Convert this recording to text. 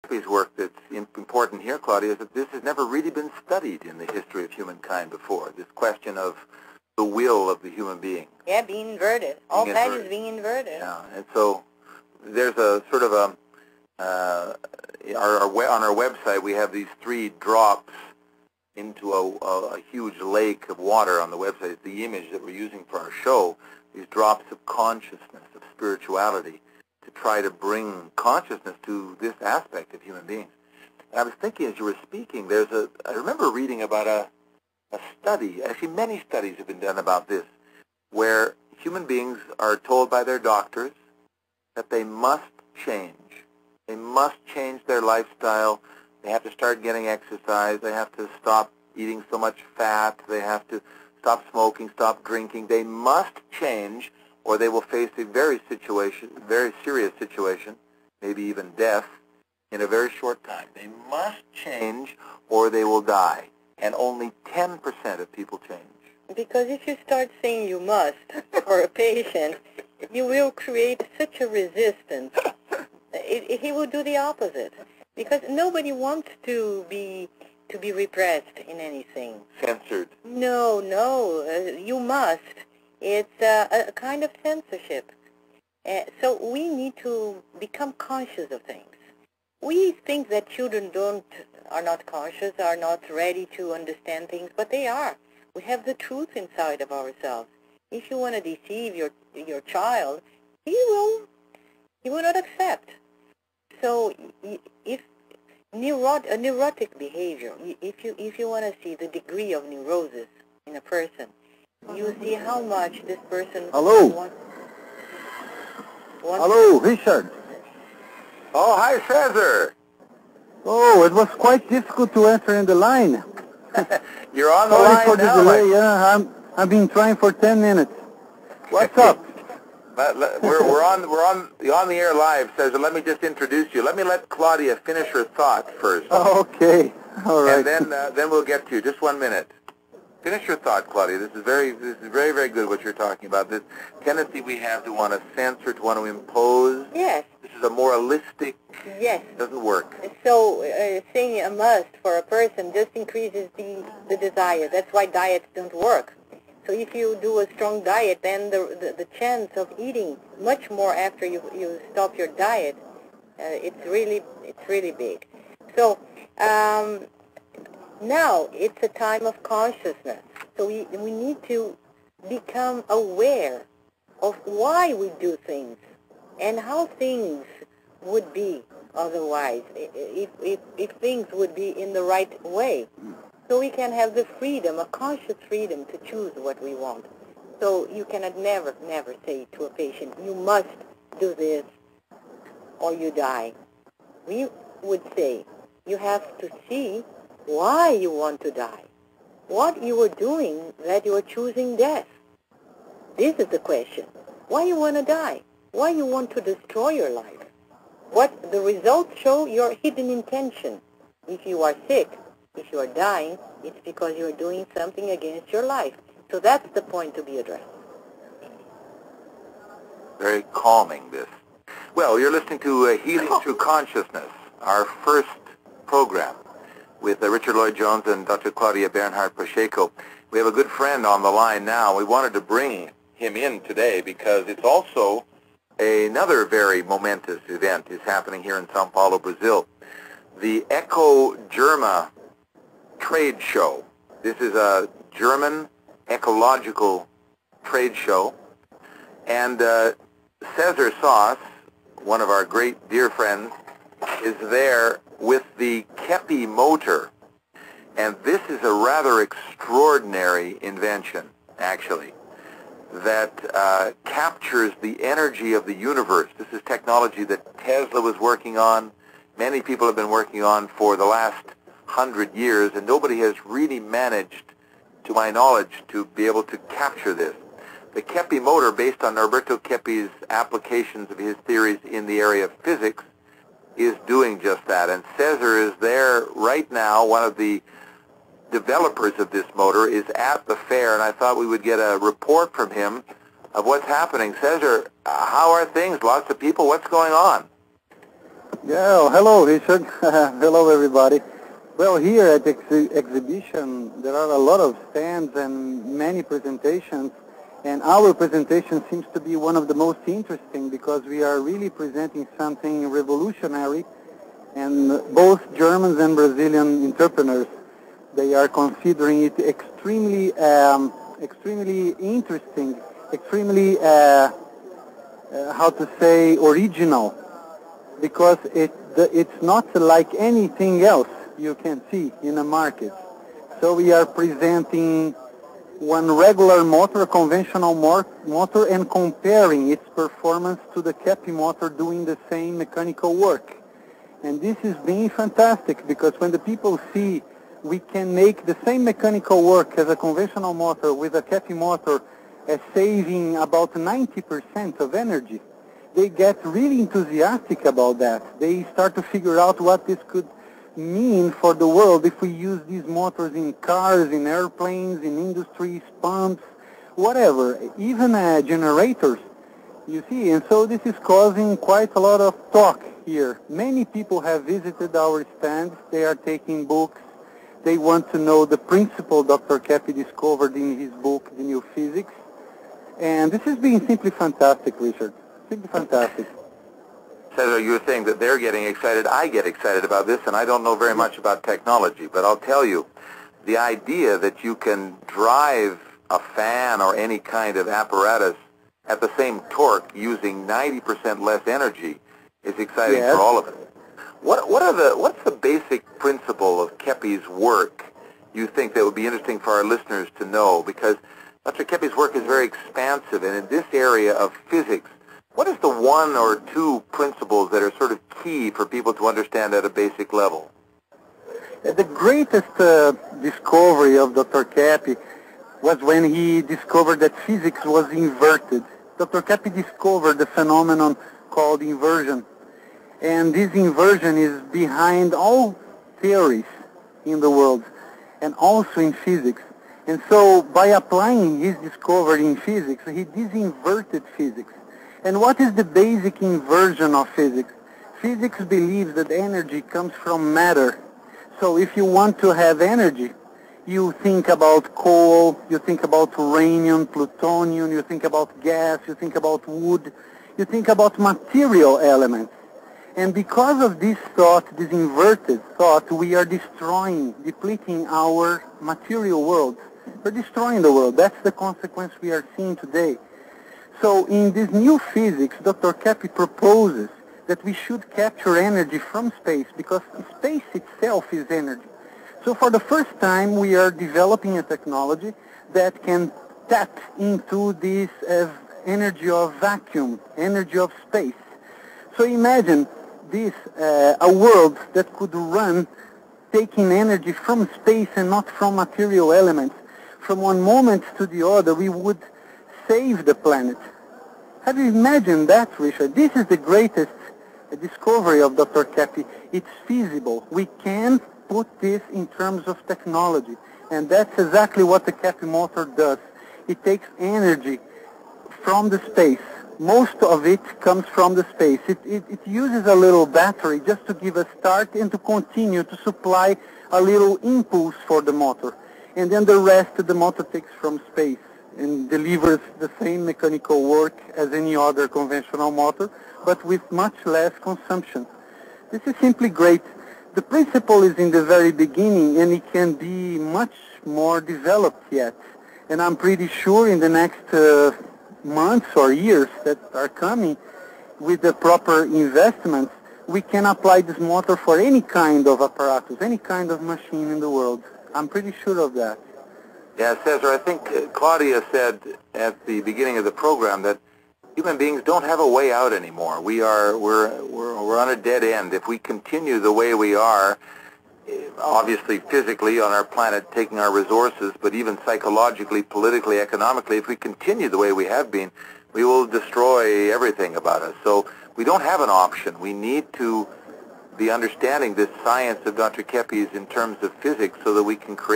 Kepi's work that's important here, Claudia, is that this has never really been studied in the history of humankind before, this question of the will of the human being. Yeah, being inverted. All that is being inverted. Yeah, and so there's a sort of a, on our website we have these 3 drops into a huge lake of water on the website. It's the image that we're using for our show, these drops of consciousness, of spirituality, to try to bring consciousness to this aspect of human beings. And I was thinking as you were speaking, I remember reading about a study, actually many studies have been done about this, where human beings are told by their doctors that they must change. They must change their lifestyle. They have to start getting exercise. They have to stop eating so much fat. They have to stop smoking, stop drinking. They must change, or they will face a very serious situation, maybe even death, in a very short time. They must change, or they will die. And only 10% of people change. Because if you start saying you must for a patient, you will create such a resistance. He will do the opposite. Because nobody wants to be repressed in anything. Censored. No, you must. It's a kind of censorship. So we need to become conscious of things. We think that children are not conscious, are not ready to understand things, but they are. We have the truth inside of ourselves. If you want to deceive your child, he will not accept. So if a neurotic behavior, if you want to see the degree of neurosis in a person, you see how much this person Hello. Hello, Richard. Oh, hi, Cesar. Oh, it was quite difficult to answer in the line. You're on the Sorry line for the now. delay. Yeah, I've been trying for 10 minutes. What's up? We're on the air live, Cesar. Let me just introduce you. Let Claudia finish her thought first. Okay, all right. And then we'll get to you. Just 1 minute. Finish your thought, Claudia. This is very, very good what you're talking about. This tendency we have to want to censor, to want to impose. Yes. This is a moralistic. Yes. Doesn't work. So saying a must for a person just increases the desire. That's why diets don't work. So if you do a strong diet, then the chance of eating much more after you stop your diet, it's really big. So now it's a time of consciousness. So we need to become aware of why we do things and how things would be otherwise, if things would be in the right way. So we can have the freedom, a conscious freedom to choose what we want. So you cannot never say to a patient, you must do this or you die. We would say, you have to see why you want to die. What you are doing that you are choosing death. This is the question. Why you want to die? Why you want to destroy your life? What the results show your hidden intention. If you are sick, if you are dying, it's because you are doing something against your life. So that's the point to be addressed. Very calming, this. Well, you're listening to Healing Through Consciousness, our first program with Richard Lloyd-Jones and Dr. Claudia Bernhardt-Pacheco. We have a good friend on the line now. We wanted to bring him in today because it's also another very momentous event is happening here in Sao Paulo, Brazil. The Eco-Germa trade show. This is a German ecological trade show. And Cesar Sauce, one of our great dear friends, is there with the Kepi motor. And this is a rather extraordinary invention, actually, that captures the energy of the universe. This is technology that Tesla was working on, many people have been working on for the last 100 years, and nobody has really managed, to my knowledge, to be able to capture this. The Kepi motor, based on Norberto Kepi's applications of his theories in the area of physics, is doing just that. And Cesar is there right now. One of the developers of this motor is at the fair, and I thought we would get a report from him of what's happening. Cesar, how are things? Lots of people? What's going on? Yeah, hello, Richard. Hello, everybody. Well, here at the exhibition, there are a lot of stands and many presentations, and our presentation seems to be one of the most interesting because we are really presenting something revolutionary, and both Germans and Brazilian entrepreneurs, they are considering it extremely interesting, extremely, how to say, original, because it's not like anything else you can see in a market. So we are presenting one regular motor, a conventional motor, and comparing its performance to the Kepi motor doing the same mechanical work. And this is being fantastic because when the people see we can make the same mechanical work as a conventional motor with a Kepi motor as saving about 90% of energy, they get really enthusiastic about that. They start to figure out what this could mean for the world if we use these motors in cars, in airplanes, in industries, pumps, whatever, even generators, you see. And so this is causing quite a lot of talk here. Many people have visited our stands. They are taking books. They want to know the principle Dr. Kepi discovered in his book, The New Physics. And this has been simply fantastic, Richard. Simply fantastic. Cesar, you're saying that they're getting excited. I get excited about this, and I don't know very much about technology, but I'll tell you, the idea that you can drive a fan or any kind of apparatus at the same torque using 90% less energy is exciting for all of us. What's the basic principle of Kepi's work you think that would be interesting for our listeners to know? Because Dr. Kepi's work is very expansive, and in this area of physics, what is the one or two principles that are sort of key for people to understand at a basic level? The greatest discovery of Dr. Kepi was when he discovered that physics was inverted. Dr. Kepi discovered the phenomenon called inversion. And this inversion is behind all theories in the world, and also in physics. And so by applying his discovery in physics, he disinverted physics. And what is the basic inversion of physics? Physics believes that energy comes from matter. So if you want to have energy, you think about coal, you think about uranium, plutonium, you think about gas, you think about wood, you think about material elements. And because of this thought, this inverted thought, we are depleting our material world. We're destroying the world. That's the consequence we are seeing today. So in this new physics, Dr. Kepi proposes that we should capture energy from space because space itself is energy. So for the first time, we are developing a technology that can tap into this energy of vacuum, energy of space. So imagine this, a world that could run taking energy from space and not from material elements. From one moment to the other, we would save the planet. Have you imagined that, Richard? This is the greatest discovery of Dr. Kepi. It's feasible. We can put this in terms of technology. And that's exactly what the Kepi motor does. It takes energy from the space. Most of it comes from the space. It uses a little battery just to give a start and to continue to supply a little impulse for the motor. And then the rest the motor takes from space and delivers the same mechanical work as any other conventional motor, but with much less consumption. This is simply great. The principle is in the very beginning, and it can be much more developed yet. And I'm pretty sure in the next months or years that are coming, with the proper investments, we can apply this motor for any kind of apparatus, any kind of machine in the world. I'm pretty sure of that. Yeah, Cesar, I think Claudia said at the beginning of the program that human beings don't have a way out anymore. We're on a dead end. If we continue the way we are, obviously physically on our planet taking our resources, but even psychologically, politically, economically, if we continue the way we have been, we will destroy everything about us. So we don't have an option. We need to be understanding this science of Dr. Kepi's in terms of physics so that we can create